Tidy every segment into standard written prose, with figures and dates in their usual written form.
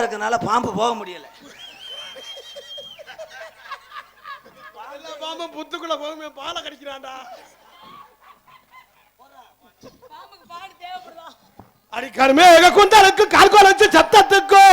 இருக்கனால பாம்பு போக முடியல. பாம்பு புத்துக்குள்ள போகுமே பாலை கடிக்கிறான்டா. அடிக்காருமே குந்தலுக்கு கால் குலைச்சு சத்தத்துக்கோ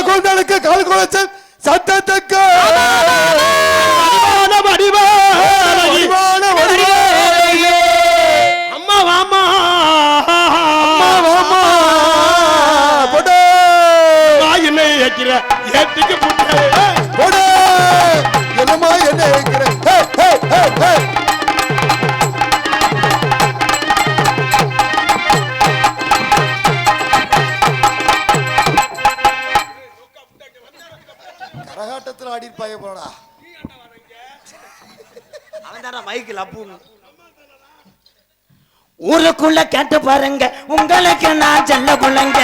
குந்தலுக்கு கால் குலைச்சு சத்தத்துக்கோ அம்மா வாமா என்ன ஏக்கிற ஏத்திக்கு போடு என்னமா என்ன ஏக்கிற கரகாட்டத்தில் ஆடி பாய போடா. அவன் தானே மைக்கில் அப்பு. ஊருக்குள்ள கேட்டு பாருங்க உங்களுக்கு நான் செல்ல பிள்ளைங்க.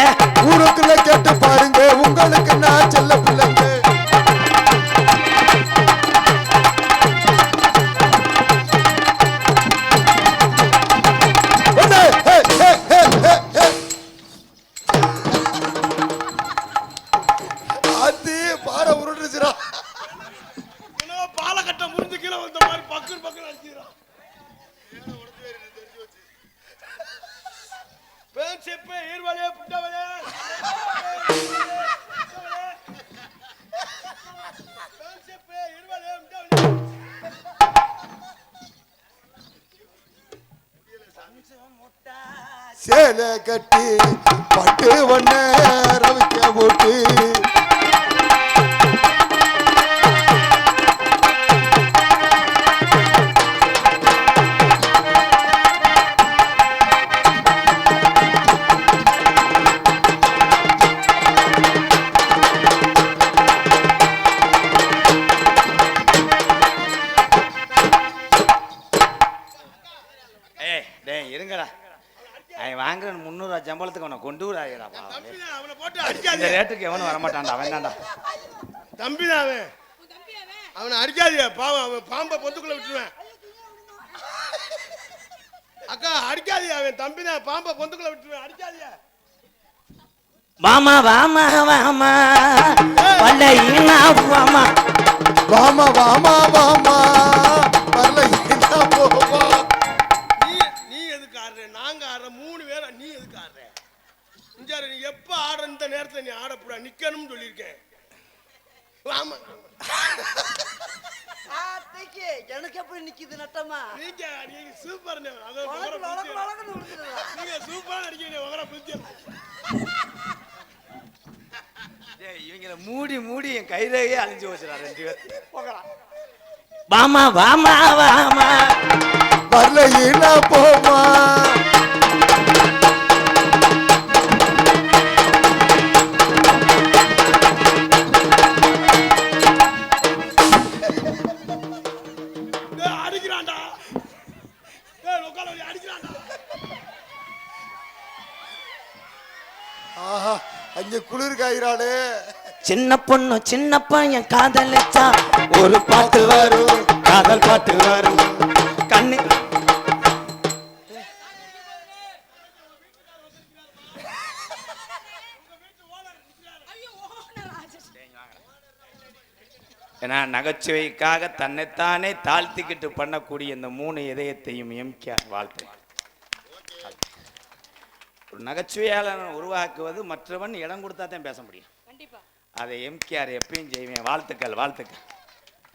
ஊருக்குள்ள கேட்டு பாருங்க உங்களுக்கு நான் செல்ல பிள்ளைங்க. அது பாறை உருட்டுச்சுரா. பாலை கட்ட முடிஞ்சு கீழே வந்த மாதிரி பக்கு பக்கம் அடிச்சுரா. பேச்சப்பே ஈர்வலே புட்டவலே பேச்சப்பே ஈர்வலே புட்டவலே சேலை கட்டி பட்டு வண்ண ரவிக்க போட்டு இருங்கடா. வாங்குற 300 சம்பளத்துக்கு அவனை கொண்டு வராங்கடா. இந்த ரேட்டுக்கு எவனும் வரமாட்டான்டா. அவன் தான்டா தம்பி தான் அவன். அவனை அடிக்காதியா பாவம். அவன் பாம்பை பொத்துக்குள்ள விட்டுருவேன். அக்கா அடிக்காதியா. அவன் தம்பி தான் பாம்பை பொத்துக்குள்ள விட்டுருவேன். அடிக்காதியா. வாமா வாமா வாமா வல்லையினா வாமா வாமா வாமா வாமா வல்லையினா போவா. நீ எதுக்கு ஆடுற? நாங்க ஆடுற 3 பேர். நீ எதுக்கு ஆடுற? இஞ்சாரு நீ எப்ப ஆடுற இந்த நேரத்துல நீ ஆடப்படா நிக்கணும்னு சொல்லியிருக்கேன். வாமா எனக்கு எப்படி நிக்குது நட்டமா? நீங்க சூப்பர். நீங்க சூப்பரா நடிக்கிறீங்க. இவங்களை மூடி மூடி என் கைரேகையே அழிஞ்சு வச்சுடா 2 பேர். வாமா வாமா வாமா வரலையினா போமா. அடிக்கிறான்டா. அடிக்கிறான்டா. ஆஹா அங்க குளிர் காயிறாளே. சின்ன பொண்ணு சின்ன பையன் காதலிச்சா ஒரு பாட்டு வரும். காதல் பாட்டு வரும். கண்ணு ஏன்னா நகைச்சுவைக்காக தன்னைத்தானே தாழ்த்திக்கிட்டு பண்ணக்கூடிய இந்த 3 இதயத்தையும் எம்கேஆர் வாழ்த்து. ஒரு நகைச்சுவையாளர் உருவாக்குவது மற்றவன் இடம் கொடுத்தா தான் பேச முடியும். அதை எம்கேஆர் எப்பயும் செய்வேன். வாழ்த்துக்கள் வாழ்த்துக்கள்.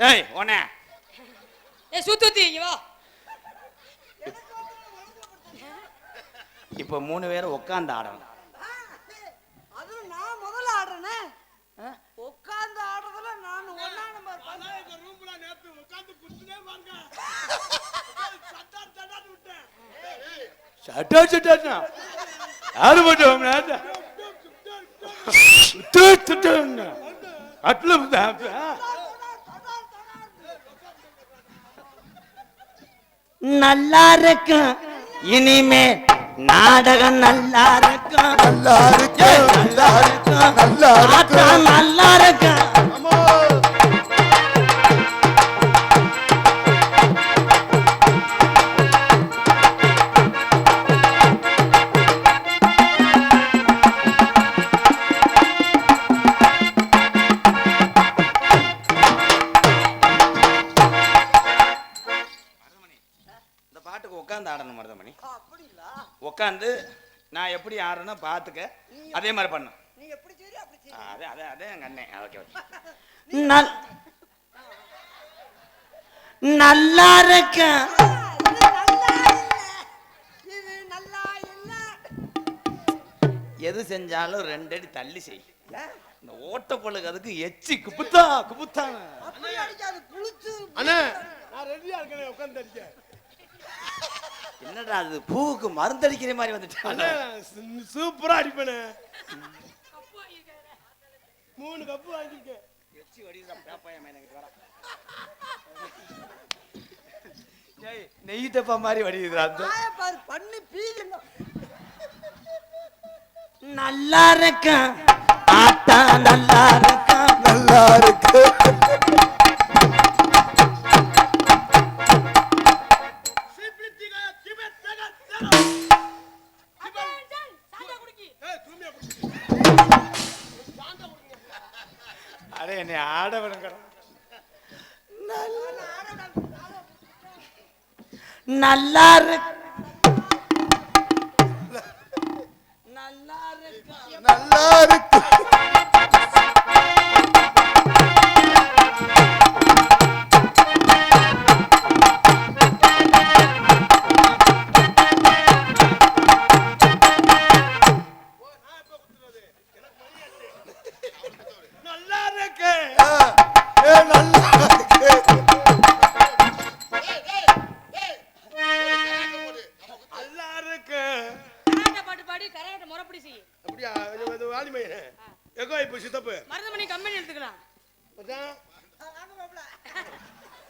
ஏய் ஓனே இப்ப 3 பேரும் உட்கார்ந்து ஆடணும். நான் முதல்ல ஆடுறேனே. உட்கார்ந்து ஆடுறதுல நான் 1 நம்பர் ரூம்ல நேத்து உட்கார்ந்து குத்துனே வாங்க. சட்டா விட்டேன். சட்டா யாரு போட்டோம் நல்லா இருக்கும். இனிமே நாடகம் நல்லா இருக்கும். நல்லா இருக்கும். நல்லா இருக்கும். நல்லா இருக்கும். நல்லா இருக்கும். உட்காந்து ஆடணும் மருதமணி. அப்படிங்களா? உட்காந்து நான் எப்படி ஆடுறேன்னா பார்த்துக்க, அதே மாதிரி பண்ணும். நீ எப்படி சரி அப்படி சரி. அதே அதே அதே எங்க அண்ணன். Okay okay. நல்லா இருக்க. இது நல்லா இல்ல. எது செஞ்சாலும் 2 அடி தள்ளி செய். இந்த ஓட்டப்பொழுக்கு அதுக்கு எச்சி குப்புத்தா குப்புத்தான். அப்படி அடிக்காது புளிச்சு. அண்ணே நான் ரெடியா இருக்கேன், உட்கார்ந்து அடிக்க. என்னடா அது பூவுக்கு மருந்தடிக்கிற மாதிரி வந்துட்டான். அண்ணே சூப்பரா அடிப்பேனே. 3 கப்பு வாங்கிருக்கேன். எச்சி வடிதா பாப்பாயா எனக்கு வர. ஏய் நெய் டப்பா மாதிரி வடிதுடா அந்த. ஆயா பாரு பண்ணி பீங்க. நல்லா இருக்க. ஆத்தா நல்லா இருக்க. நல்லா இருக்கு. அடே என்னை ஆட விடுங்க. நல்லா இருக்கு. நல்லா இருக்கு. நல்லா இருக்கு. மருதமணி கம்பெனி எடுத்துக்கலாம்.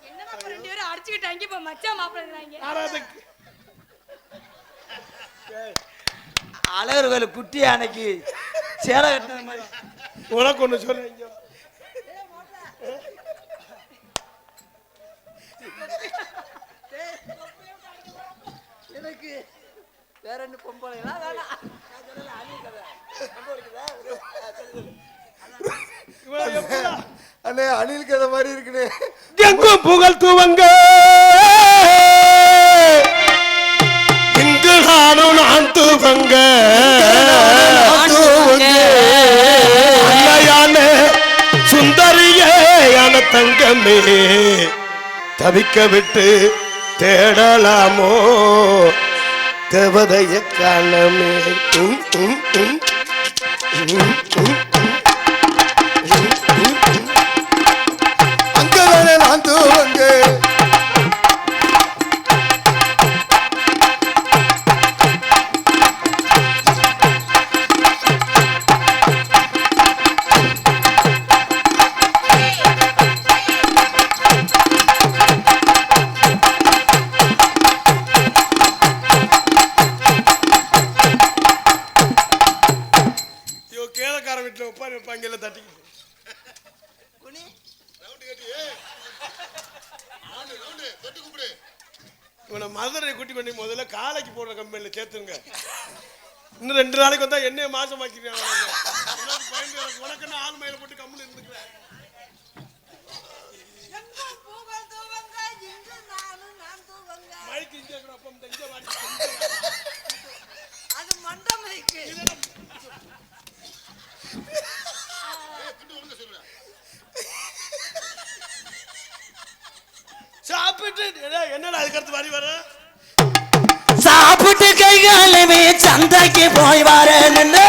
என்னடா 2 பேரும் அடிச்சுக்கிட்டாங்க. இப்ப மச்சான் மாப்பிள்ளைங்கறாங்க. அழகர் கோயில் குட்டி அன்னைக்கு சேலை கட்டின மாதிரி உனக்கு ஒண்ணு சொல்றீங்க. எனக்கு வேற என்ன பொம்பளைங்களா வேணாம். அண்ணே அணில் கதை மாதிரி இருக்குனே. எங்கும் புகழ் துவங்க இங்கு நானும் நான் துவங்க அன்னையான சுந்தரியே யான தங்கமே தவிக்க விட்டு தேடலாமோ தேவதைய காணமே. அங்கதானே நான் துவங்க கேளக்கார வீட்டுல உப்பாரி வைப்பாங்கல்ல தட்டிக்கிட்டு இவனை மதுரை கூட்டி பண்ணி முதல்ல காலைக்கு போடுற கம்பெனியில் சேர்த்துங்க. இன்னும் 2 நாளைக்கு வந்தா என்னைய மாசமாக்கிறேன். உனக்கு ஆள் மயில போட்டு கம்முன்னு இருந்துக்கிறேன். மைக்கு இங்கே அது மண்டமைக்கு சாப்பிட்டு என்னடா அதுக்கடுத்து வரி வர சாப்பிட்டு கைகாலமே சந்தைக்கு போய் வரேன்னு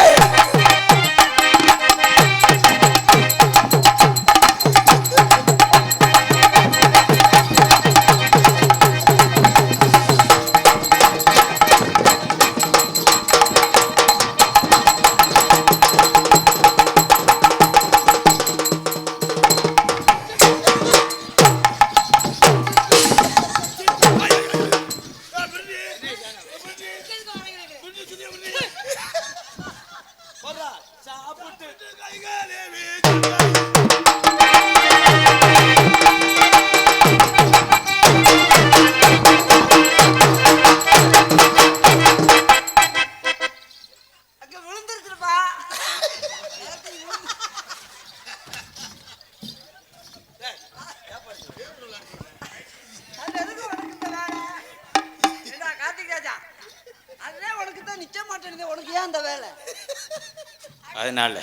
அதனால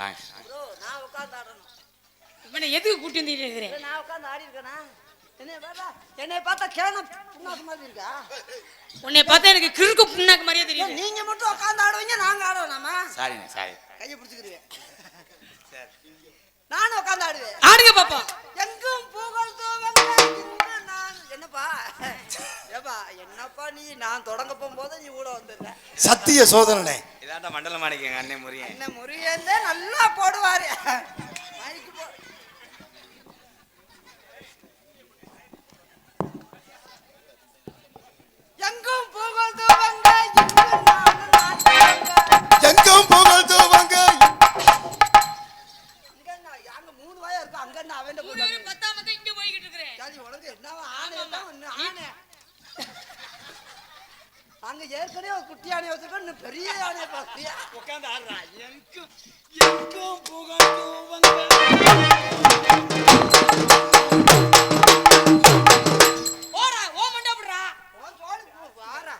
ஆ. ப்ரோ நான் உட்கார்ந்து ஆடணும். இவனை எதுக்கு கூட்டி வந்து இருக்கிறேன்? நான் உட்கார்ந்து ஆடி இருக்கேனா? என்னை பார்த்தா கேன புண்ணாக்கு மாதிரி இருக்கா? உன்னை பார்த்தா எனக்கு கிறுக்கு புண்ணாக்கு மாதிரியே தெரியுது. நீங்க மட்டும் உட்கார்ந்து ஆடுவீங்க, நாங்க ஆடுவோம். சாரிண்ணே சாரி. கையை பிடிச்சுக்கிடுவேன். நானும் உட்கார்ந்து ஆடுவேன். ஆடுங்க பாப்பா. எங்கும் புகழ் தூவங்க இங்கு நான். என்னப்பா ஏப்பா என்னப்பா நீ நான் தொடங்க போகும்போது நீ கூட வந்துடுற. சத்திய சோதனை. இதாண்ட மண்டலம் மாணிக்கங்க அண்ணன் முருகன். என்ன முருகன் நல்லா போடுவாரு. மைக்கு போ. எங்கும் புகழ் தூவங்க இங்கு நான் எங்கும் புகழ் தூவங்க. அங்க 3 வாயா இருக்கு. அங்க என்ன அவன் போய் பத்தாம இங்க போய்கிட்டு இருக்கிறேன். ஜாதி உனக்கு என்னவா ஆனே ஆனே. அங்க ஏற்கனவே ஒரு குட்டி யானை வச்சிருக்கோம், இன்னும் பெரிய யானை பாத்தியா? உட்கார்ந்து ஆடுறா. எங்கும் புகழ் தூவங்க. ஓடா ஓ மண்டபடா. உன் தோழி வாரா.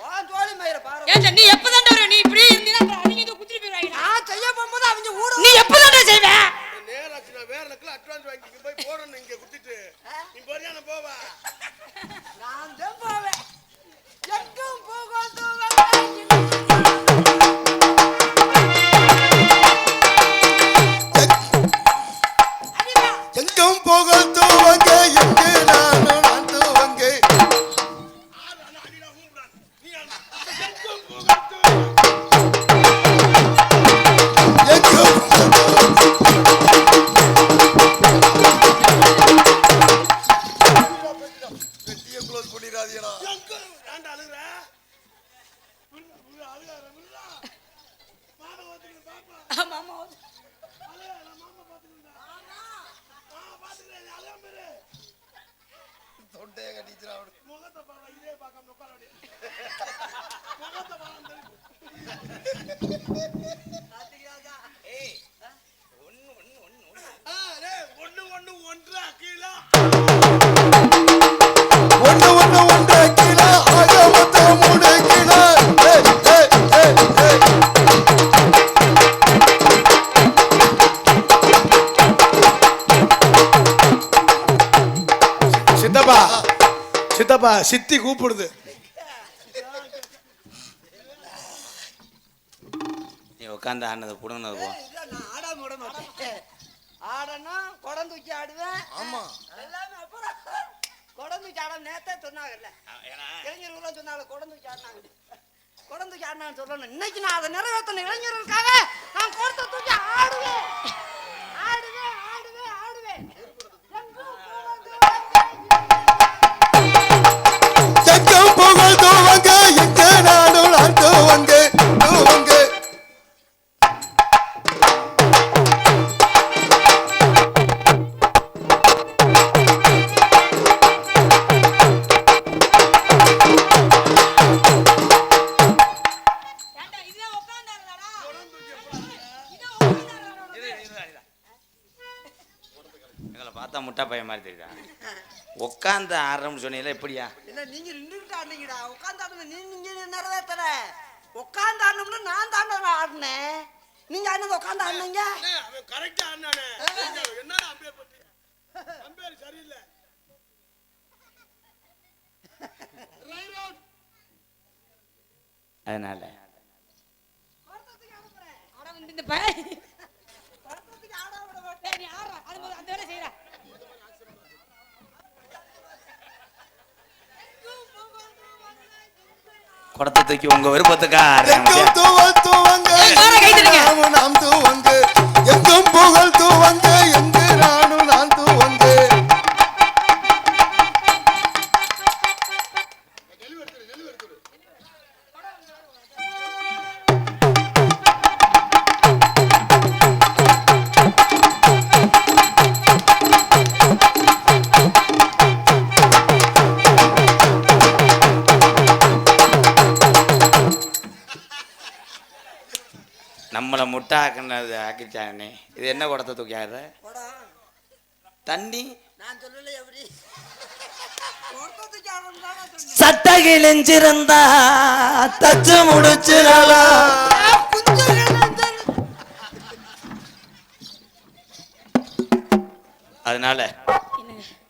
உன் தோழி மயிர பாரு. ஏன்டா நீ எப்பதான் வர? நீ இப்படி இருந்தீனா அவங்க ஏதோ குத்தி போயிடுவாங்க. நான் செய்ய போகும்போது அவங்க ஊட. நீ எப்பதான் செய்வ? நேராச்சு நான் வேற லக்கில அட்வான்ஸ் வாங்கி போய் போடணும் இங்க குத்திட்டு. நீ போறியா நான் போவா? நான் தான் போவேன். எங்கும் புகழ் தூவங்க எங்கும் புகழ் தூவங்க எங்கு நான் தூவங்க. க்ளோஸ் பண்ணிடாதீடா. ஏன்டா அழுகுற? அழுகாத முல்லா. மாமா வந்துங்க பாப்பா. மாமா அழுகாத மாமா பாத்துக்கடா. பாத்துக்கறேன் அழுகாம. தொண்டைய கட்டிச்சறா அவரு. முகத்தை பாரு இதே பார்க்காம உட்கார அப்படியே. முகத்தை பாரு. பாத்தியாடா? ஏய் ஒன்னு டேய் 1 1 கிலோ 1 கிலோ ஆக மொத்தம் 3 கிலோ. சித்தப்பா சித்தப்பா சித்தி கூப்பிடுது. நீ உட்காந்து ஆனது புடுங்கினது போ. இல்ல நான் ஆடாம விட மாட்டேன். ஆடணும் குடம் தூக்கி ஆடுவேன். ஆமா எல்லாமே அப்புறம் குடம் தூக்கி ஆட நேத்தே சொன்னாங்கல்ல. இளைஞர்கள் சொன்னாங்க குடம் தூக்கி ஆடினாங்க. குடம் தூக்கி ஆடினான்னு சொல்லணும். இன்னைக்கு நான் அதை நிறைவேற்றணும். இளைஞர்களுக்காக நான் குடத்தை தூக்கி ஆடுவேன் ஆடுவேன் ஆடுவேன் ஆடுவேன். எங்கும் புகழ் தூவங்க எங்க நானும் தூவங்க தூவங்க. ஏன்டா இதெல்லாம் உட்கார்ந்தாருடா. இதெல்லாம் உட்கார்ந்தாருடா. எங்களை பார்த்தா முட்டா பையன் மாதிரி தெரியுதா? உட்காந்து ஆடுறோம்னு சொன்னீங்களா? எப்படியா? இல்ல நீங்க நின்றுட்டு ஆடுனீங்கடா. உட்கார்ந்து ஆடுங்க. நீங்க நிறைவேற்றல. உட்கார்ந்து ஆடணும்னு நான் தாண்டா ஆடினேன். நீங்க ஆடுனது உட்கார்ந்து ஆடுனீங்க. அவன் கரெக்டா ஆனானே. என்னடா அம்பேர் பண்றீங்க? அம்பேர் சரியில்லை. Right out. அதனால ஆட வந்து இந்த பையன் குடத்துக்கு ஆட விட மாட்டேன். டேய் நீ ஆடுறா. அது அந்த வேலை செய்யற. குடத்தை தூக்கி உங்க விருப்பத்துக்கா எங்கும் புகழ் தூவங்க நாம் தூவங்க. எங்கும் புகழ் தூவங்க எங்கு நானும் நான் தூவங்க. நம்மளை முட்டாக்குனது ஆக்கிச்சானே. இது என்ன குடத்தை தூக்கி ஆடுற? குடம் தண்ணி நான் சொல்லல. எப்படி குடத்துக்கு ஆடணும் தானே சொன்னேன். சட்டை கிழிஞ்சிருந்தா தச்சு முடிச்சிடலாம். குஞ்சு அதனால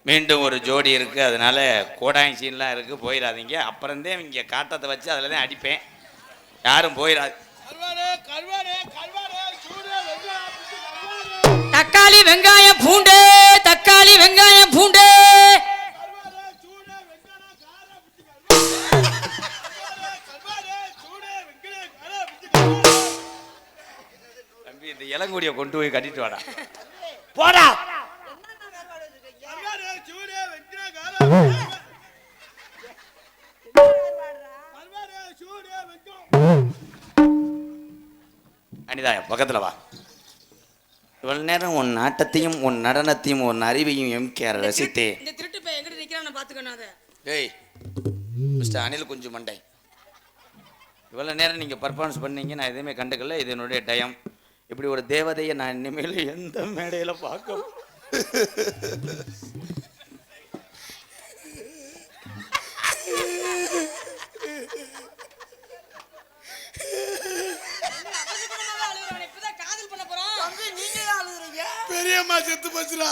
மீண்டும் ஒரு ஜோடி இருக்கு, அதனால கோடாங்கி சீன்லாம் இருக்கு, போயிடாதீங்க. அப்புறந்தே இங்க காட்டத்தை வச்சு அதுல தான் அடிப்பேன், யாரும் போயிடாது. தக்காளி வெங்காயம் பூண்டு, தக்காளி வெங்காயம் பூண்டு. தம்பி இந்த இளங்குடியை கொண்டு போய் கட்டிட்டு வாடா, போடா. அனிதா பக்கத்துல வா. இவ்வளவு நேரம் உன் நாட்டத்தையும் உன் நடனத்தையும் உன் அறிவையும் எம்கேஆர் ரசித்தேன். இந்த திருட்டு பையன் எங்கிட்ட நிக்கிறான்னு பாத்துக்கணும். அதை ஏய் மிஸ்டர் அனில் குஞ்சு மண்டை, இவ்வளோ நேரம் நீங்கள் பர்ஃபார்மன்ஸ் பண்ணீங்க, நான் எதுவுமே கண்டுக்கல. இது என்னுடைய டயம். இப்படி ஒரு தேவதையை நான் இனிமேல் எந்த மேடையில் பார்க்க காதல் பண்ண போறோம். நீங்க அழுகுறீங்க. பெரியம்மா செத்து போச்சுடா.